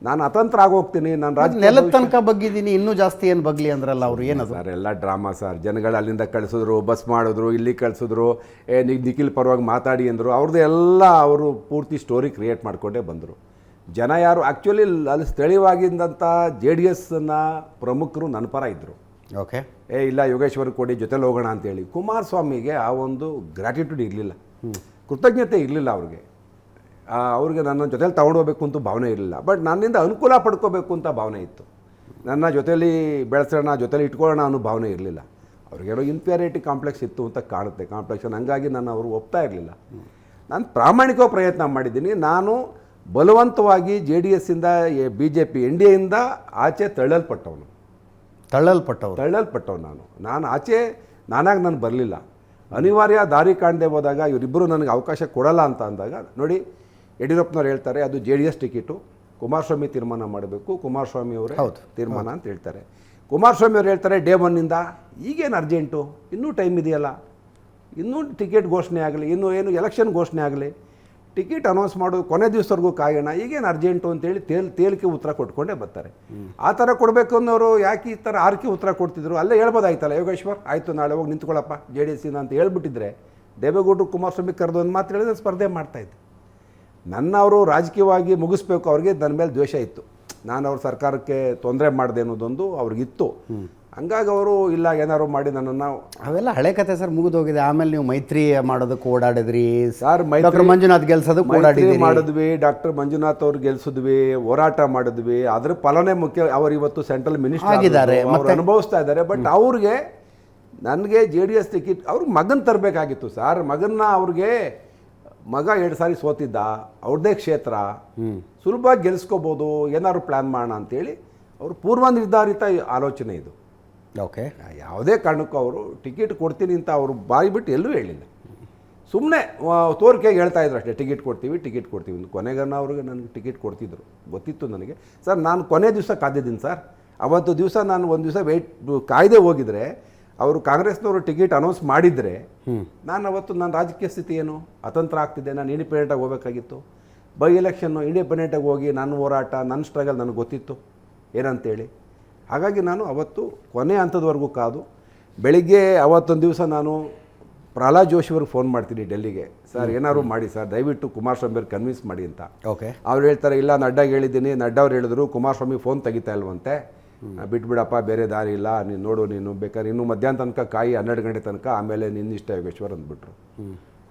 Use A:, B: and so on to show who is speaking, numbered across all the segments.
A: ನಾನು ಅತಂತ್ರ ಆಗೋಗ್ತೀನಿ, ನಾನು
B: ನೆಲದ ತನಕ ಬಗ್ಗಿದ್ದೀನಿ, ಇನ್ನೂ ಜಾಸ್ತಿ ಏನು ಬಗ್ಲಿ ಅಂದ್ರಲ್ಲ ಅವರು, ಏನದು
A: ಸರ್ ಎಲ್ಲ ಡ್ರಾಮಾ ಸರ್. ಜನಗಳು ಅಲ್ಲಿಂದ ಕಳಿಸಿದ್ರು, ಬಸ್ ಮಾಡಿದ್ರು, ಇಲ್ಲಿ ಕಳಿಸಿದ್ರು, ನಿಖಿಲ್ ಪರವಾಗಿ ಮಾತಾಡಿ ಅಂದರು. ಅವ್ರದ್ದು ಎಲ್ಲ ಅವರು ಪೂರ್ತಿ ಸ್ಟೋರಿ ಕ್ರಿಯೇಟ್ ಮಾಡಿಕೊಂಡೇ ಬಂದರು. ಜನ ಯಾರು ಆ್ಯಕ್ಚುಲಿ ಅಲ್ಲಿ ಸ್ಥಳೀಯವಾಗಿದ್ದಂಥ JDSನ ಪ್ರಮುಖರು ನನ್ನ ಪರ ಇದ್ದರು.
B: ಓಕೆ,
A: ಇಲ್ಲ ಯೋಗೇಶ್ವರ್ ಕೊಡಿ ಜೊತೆಲಿ ಹೋಗೋಣ ಅಂತೇಳಿ. ಕುಮಾರಸ್ವಾಮಿಗೆ ಆ ಒಂದು ಗ್ರ್ಯಾಟಿಟ್ಯೂಡ್ ಇರಲಿಲ್ಲ, ಕೃತಜ್ಞತೆ ಇರಲಿಲ್ಲ ಅವ್ರಿಗೆ ನನ್ನ ಜೊತೆಲಿ ತೊಗೊಂಡೋಗ್ಬೇಕು ಅಂತ ಭಾವನೆ ಇರಲಿಲ್ಲ. ಬಟ್ ನನ್ನಿಂದ ಅನುಕೂಲ ಪಡ್ಕೋಬೇಕು ಅಂತ ಭಾವನೆ ಇತ್ತು. ನನ್ನ ಜೊತೇಲಿ ಬೆಳೆಸೋಣ, ಜೊತೇಲಿ ಇಟ್ಕೊಳ್ಳೋಣ ಅನ್ನೋ ಭಾವನೆ ಇರಲಿಲ್ಲ. ಅವ್ರಿಗೇನೋ ಇನ್ಫೀರಿಯಾರಿಟಿ ಕಾಂಪ್ಲೆಕ್ಸ್ ಇತ್ತು ಅಂತ ಕಾಣುತ್ತೆ, ಕಾಂಪ್ಲೆಕ್ಸನ್. ಹಂಗಾಗಿ ನಾನು ಅವರು ಒಪ್ತಾ ಇರಲಿಲ್ಲ. ನಾನು ಪ್ರಾಮಾಣಿಕ ಪ್ರಯತ್ನ ಮಾಡಿದ್ದೀನಿ. ನಾನು ಬಲವಂತವಾಗಿ JDSಯಿಂದ BJP NDAಯಿಂದ ಆಚೆ ತಳ್ಳಲ್ಪಟ್ಟವನು ನಾನು ಆಚೆ ನಾನಾಗಿ ನಾನು ಬರಲಿಲ್ಲ. ಅನಿವಾರ್ಯ ದಾರಿ ಕಾಣದೆ ಹೋದಾಗ ಇವರಿಬ್ಬರು ನನಗೆ ಅವಕಾಶ ಕೊಡಲ್ಲ ಅಂತ ಅಂದಾಗ ನೋಡಿ, ಯಡಿಯೂರಪ್ಪನವ್ರು ಹೇಳ್ತಾರೆ ಅದು JDS ಟಿಕೆಟು, ಕುಮಾರಸ್ವಾಮಿ ತೀರ್ಮಾನ ಮಾಡಬೇಕು, ಕುಮಾರಸ್ವಾಮಿ ಅವರೇ ತೀರ್ಮಾನ ಅಂತ ಹೇಳ್ತಾರೆ. ಕುಮಾರಸ್ವಾಮಿ ಅವ್ರು ಹೇಳ್ತಾರೆ ಡೇ 1 ಈಗೇನು ಅರ್ಜೆಂಟು, ಇನ್ನೂ ಟೈಮ್ ಇದೆಯಲ್ಲ, ಇನ್ನೂ ಟಿಕೆಟ್ ಘೋಷಣೆ ಆಗಲಿ, ಇನ್ನೂ ಏನು ಎಲೆಕ್ಷನ್ ಘೋಷಣೆ ಆಗಲಿ, ಟಿಕೆಟ್ ಅನೌನ್ಸ್ ಮಾಡೋದು ಕೊನೆ ದಿವಸವರೆಗೂ ಕಾಯೋಣ, ಈಗೇನು ಅರ್ಜೆಂಟು ಅಂತೇಳಿ ತೇಲಿಕೆ ಉತ್ತರ ಕೊಟ್ಕೊಂಡೇ ಬರ್ತಾರೆ. ಆ ಥರ ಕೊಡಬೇಕು ಅನ್ನೋರು ಯಾಕೆ ಈ ಥರ ಆರ್ಕೆ ಉತ್ತರ ಕೊಡ್ತಿದ್ರು? ಅಲ್ಲೇ ಹೇಳ್ಬೋದಾಯ್ತಲ್ಲ, ಯೋಗೇಶ್ವರ್ ಆಯಿತು ನಾಳೆ ಹೋಗಿ ನಿಂತ್ಕೊಳ್ಳಪ್ಪ JDSಯಿಂದ ಅಂತ ಹೇಳ್ಬಿಟ್ಟಿದ್ರೆ, ದೇವೇಗೌಡರು ಕುಮಾರಸ್ವಾಮಿ ಕರೆದು ಒಂದು ಮಾತು ಹೇಳಿದ್ರೆ ಸ್ಪರ್ಧೆ ಮಾಡ್ತಾಯಿದ್ದೆ. ಅವರು ರಾಜಕೀಯವಾಗಿ ಮುಗಿಸ್ಬೇಕು, ಅವ್ರಿಗೆ ನನ್ನ ಮೇಲೆ ದ್ವೇಷ ಇತ್ತು, ನಾನು ಅವ್ರ ಸರ್ಕಾರಕ್ಕೆ ತೊಂದರೆ ಮಾಡಿದೆ ಅನ್ನೋದೊಂದು ಅವ್ರಿಗಿತ್ತು. ಹಂಗಾಗಿ ಅವರು ಇಲ್ಲ ಏನಾರು ಮಾಡಿ ನನ್ನನ್ನು,
B: ಅವೆಲ್ಲ ಹಳೆ ಕತೆ ಸರ್, ಮುಗಿದೋಗಿದೆ. ಆಮೇಲೆ ನೀವು ಮೈತ್ರಿ ಮಾಡೋದಕ್ಕೆ ಓಡಾಡಿದ್ರಿ
A: ಸರ್,
B: ಮಂಜುನಾಥ್ ಗೆಲ್ಸೋದಕ್ಕೆ ಓಡಾಡಿದ್ರಿ,
A: ಮಾಡಿದ್ವಿ, ಡಾಕ್ಟರ್ ಮಂಜುನಾಥ್ ಅವ್ರು ಗೆಲ್ಸಿದ್ವಿ, ಹೋರಾಟ ಮಾಡಿದ್ವಿ. ಅದ್ರ ಫಲನೇ ಮುಖ್ಯ. ಅವರು ಇವತ್ತು ಸೆಂಟ್ರಲ್ ಮಿನಿಸ್ಟರ್ ಆಗಿದ್ದಾರೆ, ಅವ್ರು ಅನುಭವಿಸ್ತಾ ಇದ್ದಾರೆ. ಬಟ್ ಅವ್ರಿಗೆ ನನಗೆ JDS ಟಿಕೆಟ್ ಅವ್ರಿಗೆ ಮಗನ ತರಬೇಕಾಗಿತ್ತು ಸರ್. ಅವ್ರಿಗೆ ಮಗ 2 ಸಾರಿ ಸೋತಿದ್ದ, ಅವ್ರದ್ದೇ ಕ್ಷೇತ್ರ, ಸುಲಭವಾಗಿ ಗೆಲ್ಸ್ಕೋಬೋದು, ಏನಾದ್ರು ಪ್ಲ್ಯಾನ್ ಮಾಡೋಣ ಅಂತೇಳಿ ಅವರು ಪೂರ್ವ ನಿರ್ಧಾರಿತ ಆಲೋಚನೆ ಇದು.
B: ಓಕೆ, ಯಾವುದೇ
A: ಕಾರಣಕ್ಕೂ ಅವರು ಟಿಕೆಟ್ ಕೊಡ್ತೀನಿ ಅಂತ ಅವರು ಬಾಯಿ ಬಿಟ್ಟು ಎಲ್ಲೂ ಹೇಳಿಲ್ಲ. ಸುಮ್ಮನೆ ತೋರಿಕೆಗೆ ಹೇಳ್ತಾ ಇದ್ರು ಅಷ್ಟೇ, ಟಿಕೆಟ್ ಕೊಡ್ತೀವಿ. ಕೊನೆಗನ್ನ ಅವ್ರಿಗೆ ನನಗೆ ಟಿಕೆಟ್ ಕೊಡ್ತಿದ್ರು, ಗೊತ್ತಿತ್ತು ನನಗೆ. ಸರ್ ನಾನು ಕೊನೆ ದಿವಸ ಕಾದಿದ್ದೀನಿ ಸರ್. ಅವತ್ತು ದಿವಸ ನಾನು ಒಂದು ದಿವಸ ಕಾಯ್ದೆ ಹೋಗಿದ್ರೆ, ಅವರು ಕಾಂಗ್ರೆಸ್ನವರು ಟಿಕೆಟ್ ಅನೌನ್ಸ್ ಮಾಡಿದರೆ, ನಾನು ಅವತ್ತು ನನ್ನ ರಾಜಕೀಯ ಸ್ಥಿತಿ ಏನು, ಅತಂತ್ರ ಆಗ್ತಿದ್ದೆ. ನಾನು ಇಂಡಿಪೆಂಡೆಂಟಾಗಿ ಹೋಗಬೇಕಾಗಿತ್ತು. ಬೈ ಎಲೆಕ್ಷನ್ನು ಇಂಡಿಪೆಂಡೆಂಟಾಗಿ ಹೋಗಿ ನನ್ನ ಹೋರಾಟ, ನನ್ನ ಸ್ಟ್ರಗಲ್ ನನಗೆ ಗೊತ್ತಿತ್ತು ಏನಂತೇಳಿ. ಹಾಗಾಗಿ ನಾನು ಅವತ್ತು ಕೊನೆ ಹಂತದವರೆಗೂ ಕಾದು, ಬೆಳಿಗ್ಗೆ ಅವತ್ತೊಂದು ದಿವಸ ನಾನು ಪ್ರಹ್ಲಾದ್ ಜೋಶಿಯವ್ರಿಗೆ ಫೋನ್ ಮಾಡ್ತೀನಿ ಡೆಲ್ಲಿಗೆ, ಸರ್ ಏನಾದ್ರು ಮಾಡಿ ಸರ್, ದಯವಿಟ್ಟು ಕುಮಾರಸ್ವಾಮಿ ಅವ್ರು ಕನ್ವಿನ್ಸ್ ಮಾಡಿ ಅಂತ.
B: ಓಕೆ,
A: ಅವ್ರು ಹೇಳ್ತಾರೆ ಇಲ್ಲ ನಡ್ಡಾಗೆ ಹೇಳಿದ್ದೀನಿ. ನಡ್ಡವ್ರು ಹೇಳಿದ್ರು ಕುಮಾರಸ್ವಾಮಿ ಫೋನ್ ತೆಗಿತಾ ಇಲ್ವಂತೆ, ಬಿಟ್ಬಿಡಪ್ಪ ಬೇರೆ ದಾರಿ ಇಲ್ಲ, ನೀನು ನೋಡು, ನೀನು ಬೇಕಾದ್ರೆ ಇನ್ನೂ ಮಧ್ಯಾಹ್ನ ತನಕ ಕಾಯಿ 12 ಗಂಟೆ ತನಕ, ಆಮೇಲೆ ನಿನ್ನಿಷ್ಟ ಯೋಗೇಶ್ವರ್ ಅಂದ್ಬಿಟ್ರು.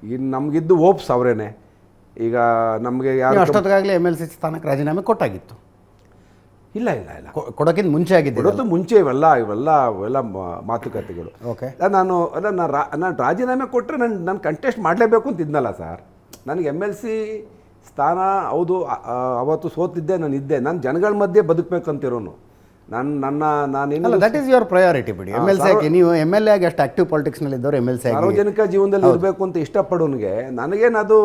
A: ಇನ್ನು ನಮಗಿದ್ದು ಓಪ್ಸ್ ಅವರೇನೆ. ಈಗ ನಮಗೆ ಯಾರು
B: ಅಷ್ಟೊತ್ತಿಗಾಗಲೇ MLC ಸ್ಥಾನಕ್ಕೆ ರಾಜೀನಾಮೆ ಕೊಟ್ಟಾಗಿತ್ತು?
A: ಇಲ್ಲ,
B: ಕೊಡೋಕ್ಕಿಂತ ಮುಂಚೆ ಆಗಿದೆ.
A: ಕೊಡೋದು ಮುಂಚೆ ಇವೆಲ್ಲ ಮಾತುಕತೆಗಳು.
B: ಓಕೆ,
A: ನಾನು ರಾಜೀನಾಮೆ ಕೊಟ್ಟರೆ ನಾನು ಕಂಟೆಸ್ಟ್ ಮಾಡಲೇಬೇಕು ಅಂತ ಇದ್ನಲ್ಲ ಸರ್. ನನಗೆ MLC ಸ್ಥಾನ ಹೌದು, ಅವತ್ತು ಸೋತಿದ್ದೆ, ನಾನು ಇದ್ದೆ, ನಾನು ಜನಗಳ ಮಧ್ಯೆ ಬದುಕಬೇಕಂತಿರೋನು. ನಾನೇನು
B: ದಟ್ ಈಸ್ ಯುವರ್ ಪ್ರಯಾರಿಟಿ ಬಿಡಿ. MLC ಆಗಿ ನೀವು MLA ಆಗಿ ಅಷ್ಟು ಆಕ್ಟಿವ್ ಪಾಲಿಟಿಕ್ಸ್ನಲ್ಲಿ ಇದ್ದವರು MLC ಆಗಿ
A: ಸಾರ್ವಜನಿಕ ಜೀವನದಲ್ಲಿ ಇರಬೇಕು ಅಂತ ಇಷ್ಟಪಡೋನಿಗೆ ನನಗೇನದು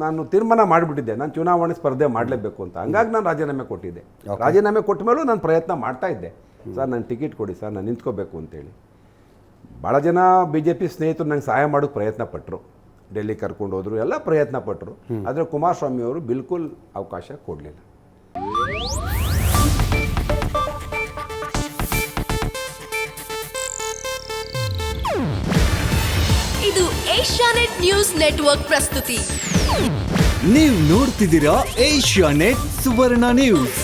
A: ನಾನು ತೀರ್ಮಾನ ಮಾಡಿಬಿಟ್ಟಿದ್ದೆ, ನಾನು ಚುನಾವಣೆ ಸ್ಪರ್ಧೆ ಮಾಡಲೇಬೇಕು ಅಂತ. ಹಂಗಾಗಿ ನಾನು ರಾಜೀನಾಮೆ ಕೊಟ್ಟಿದ್ದೆ. ರಾಜೀನಾಮೆ ಕೊಟ್ಟ ಮೇಲೂ ನಾನು ಪ್ರಯತ್ನ ಮಾಡ್ತಾ ಇದ್ದೆ, ಸರ್ ನಾನು ಟಿಕೆಟ್ ಕೊಡಿ ಸರ್, ನಾನು ನಿಂತ್ಕೋಬೇಕು ಅಂತೇಳಿ. ಭಾಳ ಜನ BJP ಸ್ನೇಹಿತರು ನಂಗೆ ಸಹಾಯ ಮಾಡೋಕ್ಕೆ ಪ್ರಯತ್ನ ಪಟ್ಟರು, ಡೆಲ್ಲಿ ಕರ್ಕೊಂಡು ಹೋದರು, ಎಲ್ಲ ಪ್ರಯತ್ನ ಪಟ್ಟರು. ಆದರೆ ಕುಮಾರಸ್ವಾಮಿ ಅವರು ಬಿಲ್ಕುಲ್ ಅವಕಾಶ ಕೊಡಲಿಲ್ಲ.
C: ಇದು ಏಷ್ಯಾನೆಟ್ ನ್ಯೂಸ್ ನೆಟ್ವರ್ಕ್ ಪ್ರಸ್ತುತಿ.
D: ನೀವು ನೋಡ್ತಿದ್ದೀರಾ ಏಷ್ಯಾನೆಟ್ ಸುವರ್ಣ ನ್ಯೂಸ್.